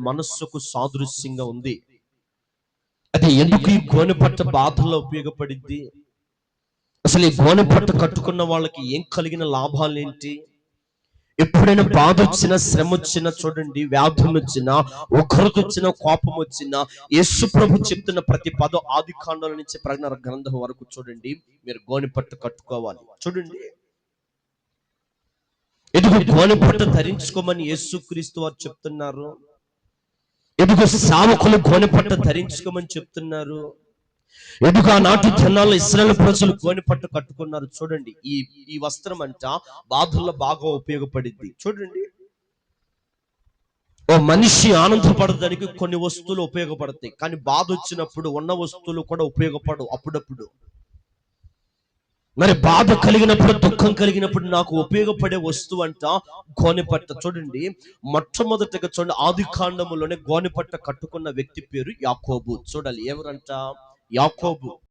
మనస్సుకు సాదృశ్యంగా ఉంది. అది ఎందుకు ఈ గోనెపట్ట బాధల్లో ఉపయోగపడింది? అసలు ఈ గోనెపట్ట కట్టుకున్న వాళ్ళకి ఏం కలిగిన లాభాలు ఏంటి? ఎప్పుడైనా బాధ వచ్చినా, శ్రమ వచ్చినా, చూడండి, వ్యాధులు వచ్చినా, ఉగ్రత వచ్చినా, కోపం వచ్చినా, యేసు ప్రభు చెప్తున్న ప్రతి పదం ఆది కాండం నుంచి ప్రకటన గ్రంథం వరకు చూడండి, మీరు గోనెపట్ట కట్టుకోవాలి. చూడండి, ఎదుగు గోనెపట్ట ధరించుకోమని యేసుక్రీస్తు వారు చెప్తున్నారు. ఎదుగు సేవకులు గోనెపట్ట ధరించుకోమని చెప్తున్నారు. ఎదుగు ఆనాటి దినాల్లో ఇశ్రాయేలు ప్రజలు గోనెపట్ట కట్టుకున్నారు. చూడండి, ఈ వస్త్రం అంట బాధల్లో బాగా ఉపయోగపడింది. చూడండి, ఓ మనిషి ఆనందపడడానికి కొన్ని వస్తువులు ఉపయోగపడతాయి, కానీ బాధ వచ్చినప్పుడు ఉన్న వస్తువులు కూడా ఉపయోగపడవు అప్పుడప్పుడు. మరి బాధ కలిగినప్పుడు, దుఃఖం కలిగినప్పుడు నాకు ఉపయోగపడే వస్తువు అంట గోనెపట్ట. చూడండి, మొట్టమొదటిగా చూడండి, ఆది కాండములోనే గోనెపట్ట కట్టుకున్న వ్యక్తి పేరు యాకోబు. చూడాలి, ఎవరంట? యాకోబు.